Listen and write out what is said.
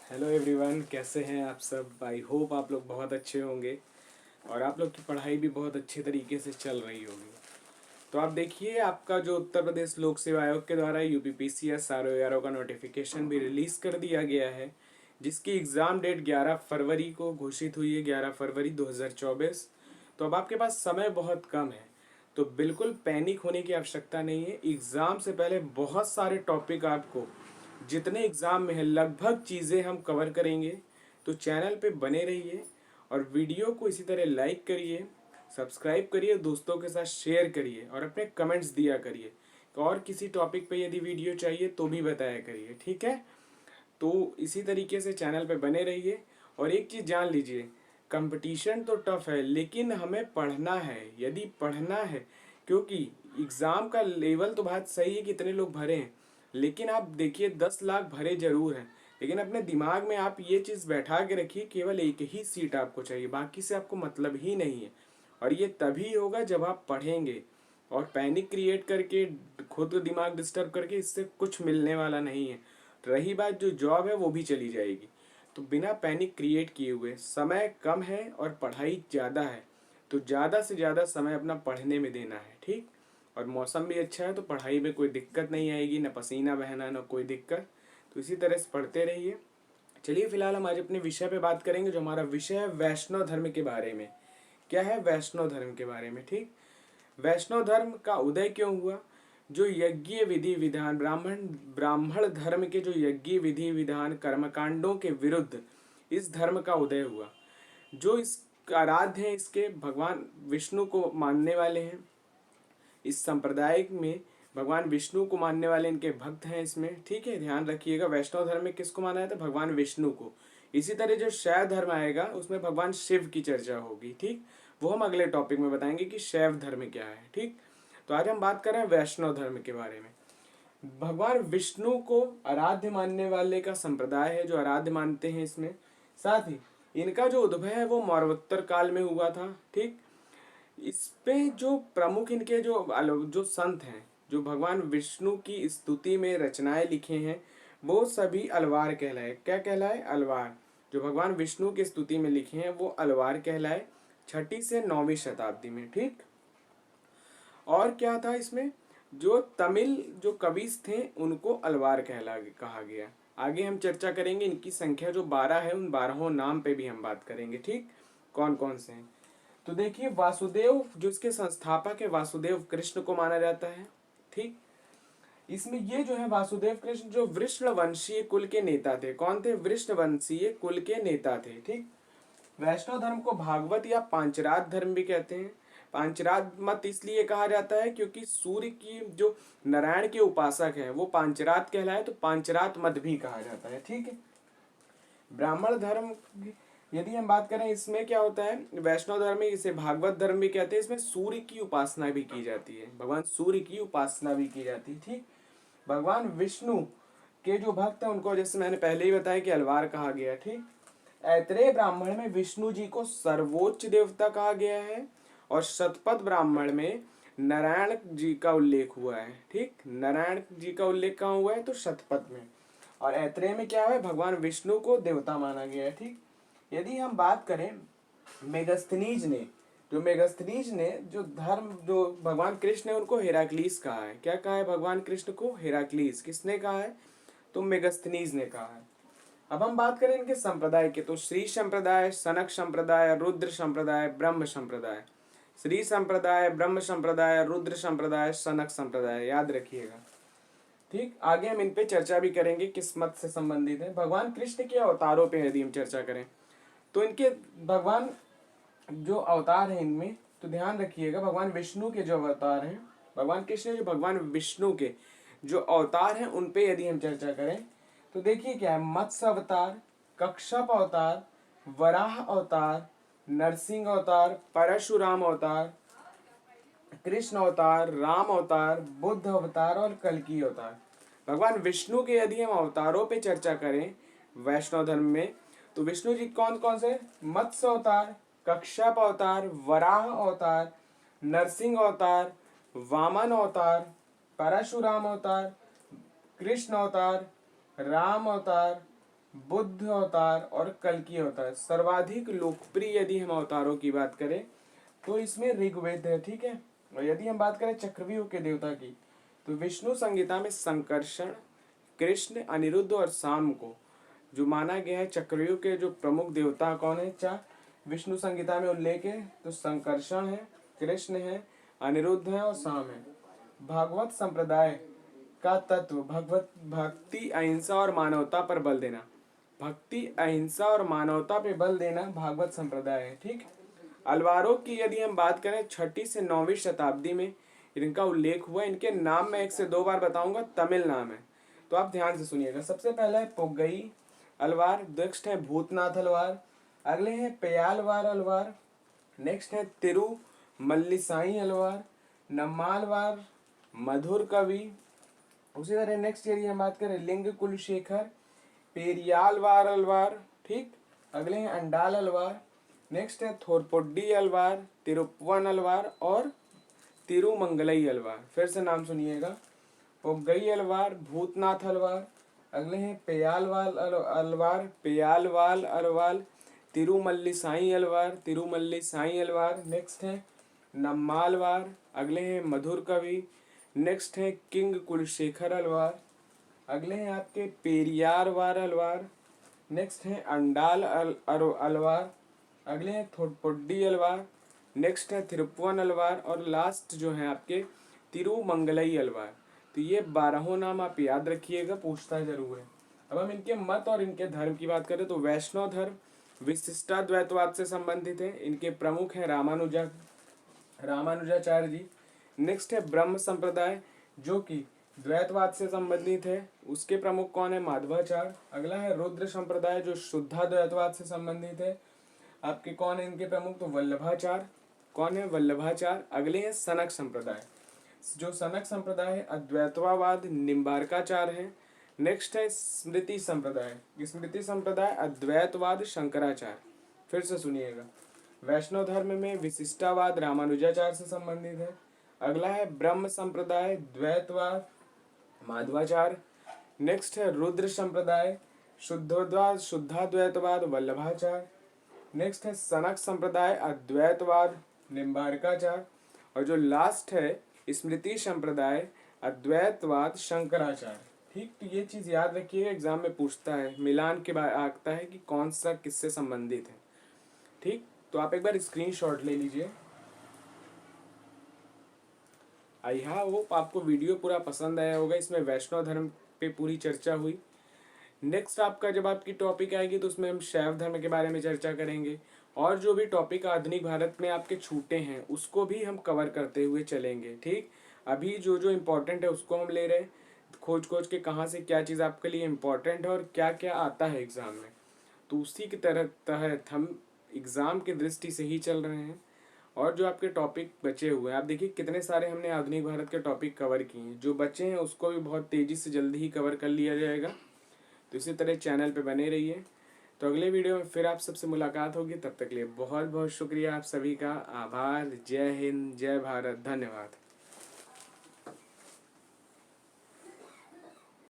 Hello everyone, कैसे हैं आप सब। आई होप आप लोग बहुत अच्छे होंगे और आप लोग की पढ़ाई भी बहुत अच्छे तरीके से चल रही होगी। तो आप देखिए, आपका जो उत्तर प्रदेश लोक सेवा आयोग के द्वारा यूपीपीसीएस आरओ का नोटिफिकेशन भी रिलीज़ कर दिया गया है, जिसकी एग्ज़ाम डेट 11 फरवरी को घोषित हुई है, 11 फरवरी 2024। तो अब आपके पास समय बहुत कम है, तो बिल्कुल पैनिक होने की आवश्यकता नहीं है। एग्ज़ाम से पहले बहुत सारे टॉपिक आपको जितने एग्ज़ाम में है लगभग चीज़ें हम कवर करेंगे। तो चैनल पे बने रहिए और वीडियो को इसी तरह लाइक करिए, सब्सक्राइब करिए, दोस्तों के साथ शेयर करिए और अपने कमेंट्स दिया करिए। और किसी टॉपिक पे यदि वीडियो चाहिए तो भी बताया करिए, ठीक है। तो इसी तरीके से चैनल पे बने रहिए। और एक चीज़ जान लीजिए, कंपटीशन तो टफ है लेकिन हमें पढ़ना है। यदि पढ़ना है, क्योंकि एग्ज़ाम का लेवल तो बात सही है कि इतने लोग भरे हैं, लेकिन आप देखिए 10 लाख भरे जरूर हैं, लेकिन अपने दिमाग में आप ये चीज़ बैठा के रखिए, केवल एक ही सीट आपको चाहिए, बाकी से आपको मतलब ही नहीं है। और ये तभी होगा जब आप पढ़ेंगे। और पैनिक क्रिएट करके, खुद दिमाग डिस्टर्ब करके, इससे कुछ मिलने वाला नहीं है। रही बात जो जॉब है, वो भी चली जाएगी। तो बिना पैनिक क्रिएट किए हुए, समय कम है और पढ़ाई ज़्यादा है, तो ज़्यादा से ज़्यादा समय अपना पढ़ने में देना है, ठीक। और मौसम भी अच्छा है तो पढ़ाई में कोई दिक्कत नहीं आएगी, ना पसीना बहना ना कोई दिक्कत। तो इसी तरह से पढ़ते रहिए। चलिए फिलहाल हम आज अपने विषय पे बात करेंगे, जो हमारा विषय है वैष्णव धर्म के बारे में। क्या है वैष्णव धर्म के बारे में, ठीक। वैष्णव धर्म का उदय क्यों हुआ? जो यज्ञ विधि विधान, ब्राह्मण ब्राह्मण धर्म के जो यज्ञ विधि विधान कर्मकांडों के विरुद्ध इस धर्म का उदय हुआ। जो इस आराध्य हैं, इसके भगवान विष्णु को मानने वाले हैं। इस संप्रदाय में भगवान विष्णु को मानने वाले इनके भक्त हैं इसमें, ठीक है। ध्यान रखिएगा, वैष्णव धर्म में किसको माना जाता है? भगवान विष्णु को। इसी तरह जो शैव धर्म आएगा उसमें भगवान शिव की चर्चा होगी, ठीक। वो हम अगले टॉपिक में बताएंगे कि शैव धर्म क्या है, ठीक। तो आज हम बात कर रहे हैं वैष्णव धर्म के बारे में। भगवान विष्णु को आराध्य मानने वाले का संप्रदाय है, जो आराध्य मानते हैं इसमें। साथ ही इनका जो उद्भव है वो मौर्योत्तर काल में हुआ था, ठीक। इस पे जो प्रमुख इनके जो संत हैं, जो भगवान विष्णु की स्तुति में रचनाएं लिखे हैं, वो सभी अलवार कहलाए। क्या कहलाए? अलवार। जो भगवान विष्णु की स्तुति में लिखे हैं वो अलवार कहलाए, 6ठी से 9वीं शताब्दी में, ठीक। और क्या था इसमें? जो तमिल जो कवि थे उनको अलवार कहा गया। आगे हम चर्चा करेंगे, इनकी संख्या जो 12 है उन 12 नाम पे भी हम बात करेंगे, ठीक। कौन कौन से हैं? तो देखिए, वासुदेव जो इसके संस्थापक है, वासुदेव कृष्ण को माना जाता है, ठीक। इसमें ये जो है वासुदेव कृष्ण जो वृषणवंशीय कुल के नेता थे। कौन थे? वृषणवंशीय कुल के नेता थे, ठीक। वैष्णव धर्म को भागवत या पांचरात धर्म भी कहते हैं। पांचरात मत इसलिए कहा जाता है क्योंकि सूर्य की जो नारायण के उपासक हैं वो पांचरात कहलाए, तो पांचरात मत भी कहा जाता है, ठीक है। ब्राह्मण धर्म यदि हम बात करें, इसमें क्या होता है? वैष्णव धर्म में इसे भागवत धर्म भी कहते हैं। इसमें सूर्य की उपासना भी की जाती है, भगवान सूर्य की उपासना भी की जाती है, ठीक। भगवान विष्णु के जो भक्त हैं उनको, जैसे मैंने पहले ही बताया कि अलवार कहा गया, ठीक। ऐत्रेय ब्राह्मण में विष्णु जी को सर्वोच्च देवता कहा गया है और शतपथ ब्राह्मण में नारायण जी का उल्लेख हुआ है, ठीक। नारायण जी का उल्लेख कहाँ हुआ है? तो शतपथ में। और ऐत्रेय में क्या है? भगवान विष्णु को देवता माना गया है, ठीक। यदि हम बात करें मेगस्थनीज ने, जो धर्म जो भगवान कृष्ण है उनको हेराक्लीस कहा है। क्या कहा है भगवान कृष्ण को? हेराक्लीस। किसने कहा है? तो मेगस्थनीज ने कहा है। अब हम बात करें इनके संप्रदाय के, तो श्री संप्रदाय, सनक संप्रदाय, रुद्र संप्रदाय, ब्रह्म संप्रदाय। श्री संप्रदाय, ब्रह्म संप्रदाय, रुद्र संप्रदाय, सनक संप्रदाय, याद रखिएगा, ठीक। आगे हम इन पे चर्चा भी करेंगे किस मत से संबंधित है। भगवान कृष्ण के अवतारों पे यदि हम चर्चा करें, तो इनके भगवान जो अवतार हैं इनमें, तो ध्यान रखिएगा, भगवान विष्णु के जो अवतार हैं, भगवान कृष्ण जो भगवान विष्णु के जो अवतार हैं उन पे यदि हम चर्चा करें, तो देखिए क्या है? मत्स्य अवतार, कच्छप अवतार, वराह अवतार, नरसिंह अवतार, परशुराम अवतार, कृष्ण अवतार, राम अवतार, बुद्ध अवतार और कल्कि अवतार। भगवान विष्णु के यदि हम अवतारों पे चर्चा करें वैष्णव धर्म में, तो विष्णु जी कौन कौन से? मत्स्य अवतार, कच्छप अवतार, वराह अवतार, नरसिंह अवतार, वामन अवतार, परशुराम अवतार, कृष्ण अवतार, राम अवतार, बुद्ध अवतार और कल्कि अवतार। सर्वाधिक लोकप्रिय यदि हम अवतारों की बात करें तो इसमें ऋग्वेद है, ठीक है। और यदि हम बात करें चक्रव्यूह के देवता की तो विष्णु संहिता में संकर्षण, कृष्ण, अनिरुद्ध और शाम को जो माना गया है चक्रव्यूह के जो प्रमुख देवता कौन है, चार विष्णु संहिता में उल्लेख है तो संकर्षण है, कृष्ण है, अनिरुद्ध है और शाम है। भागवत संप्रदाय का तत्व भगवत भक्ति, अहिंसा और मानवता पर बल देना। भक्ति, अहिंसा और मानवता पे बल देना भागवत संप्रदाय है, ठीक। अलवारों की यदि हम बात करें 6वीं से 9वीं शताब्दी में इनका उल्लेख हुआ। इनके नाम मैं 1 से 2 बार बताऊंगा, तमिल नाम है तो आप ध्यान से सुनिएगा। सबसे पहला है पोगई अलवार, नेक्स्ट है भूतनाथ अलवार, अगले हैं पेयालवार अलवार, नेक्स्ट है तिरु मल्लिसाई अलवार, नम्मालवार, मधुर कवि। उसी तरह नेक्स्ट यदि हम बात करें लिंग कुलशेखर, पेरियालवार अलवार, ठीक। अगले हैं अंडाल अलवार, नेक्स्ट है थोरपोड्डी अलवार, तिरुप्वन अलवार और तिरुमंगलई अलवार। फिर से नाम सुनिएगा, पोगई अलवार, भूतनाथ अलवार, अगले हैं पेयालवाल अलवार, पेयालवाल अलवार, तिरुमल्लिसाई अलवार, तिरुमल्लिसाई अलवार, नेक्स्ट है नम्मालवार, अगले हैं मधुर कवि, नेक्स्ट है किंग कुलशेखर अलवार, अगले हैं आपके पेरियारवार अलवार, नेक्स्ट है अंडाल अलवार, अगले हैं थोडपुड्डी अलवार, नेक्स्ट है तिरुपुवन अलवार और लास्ट जो है आपके तिरुमंगलई अलवार। तो ये 12 नाम आप याद रखिएगा, पूछता जरूर है। अब हम इनके मत और इनके धर्म की बात करें तो वैष्णव धर्म विशिष्टाद्वैतवाद से संबंधित है। इनके प्रमुख हैं रामानुजाचार्य जी। नेक्स्ट है ब्रह्म संप्रदाय जो कि द्वैतवाद से संबंधित है, उसके प्रमुख कौन है, माधवाचार्य। अगला है रुद्र संप्रदाय जो शुद्धाद्वैतवाद से संबंधित है, आपके कौन है इनके प्रमुख, तो वल्लभाचार्य। कौन है, वल्लभाचार्य। अगले हैं सनक संप्रदाय, जो सनक संप्रदाय है अद्वैतवाद निम्बारकाचार्य है। नेक्स्ट है स्मृति संप्रदाय, स्मृति संप्रदाय अद्वैतवाद शंकराचार्य। फिर से सुनिएगा, वैष्णव धर्म में विशिष्टावाद रामानुजाचार्य से संबंधित है। अगला है ब्रह्म संप्रदाय द्वैतवाद माधवाचार्य। नेक्स्ट है रुद्र संप्रदाय शुद्धाद्वैतवाद वल्लभाचार्य। नेक्स्ट है सनक संप्रदाय अद्वैतवाद निम्बारकाचार्य और जो लास्ट है स्मृति संप्रदाय अद्वैतवाद शंकराचार्य। ठीक, तो ये चीज याद रखिए, एग्जाम में पूछता है, मिलान के बाद आता है कि कौन सा किससे संबंधित है। ठीक, तो आप एक बार स्क्रीनशॉट ले लीजिए। आई होप आपको वीडियो पूरा पसंद आया होगा। इसमें वैष्णव धर्म पे पूरी चर्चा हुई। नेक्स्ट आपका जब आपकी टॉपिक आएगी तो उसमें हम शैव धर्म के बारे में चर्चा करेंगे और जो भी टॉपिक आधुनिक भारत में आपके छूटे हैं उसको भी हम कवर करते हुए चलेंगे। ठीक, अभी जो जो इम्पोर्टेंट है उसको हम ले रहे हैं, खोज के कहाँ से क्या चीज़ आपके लिए इम्पोर्टेंट है और क्या क्या आता है एग्ज़ाम में, तो उसी की तहत हम एग्ज़ाम की दृष्टि से ही चल रहे हैं। और जो आपके टॉपिक बचे हुए हैं, आप देखिए कितने सारे हमने आधुनिक भारत के टॉपिक कवर किए हैं। जो बचे हैं उसको भी बहुत तेज़ी से जल्दी ही कवर कर लिया जाएगा। तो इसी तरह चैनल पे बने रहिए। तो अगले वीडियो में फिर आप सबसे मुलाकात होगी, तब तक के लिए बहुत बहुत शुक्रिया आप सभी का। आभार। जय हिंद, जय भारत, धन्यवाद।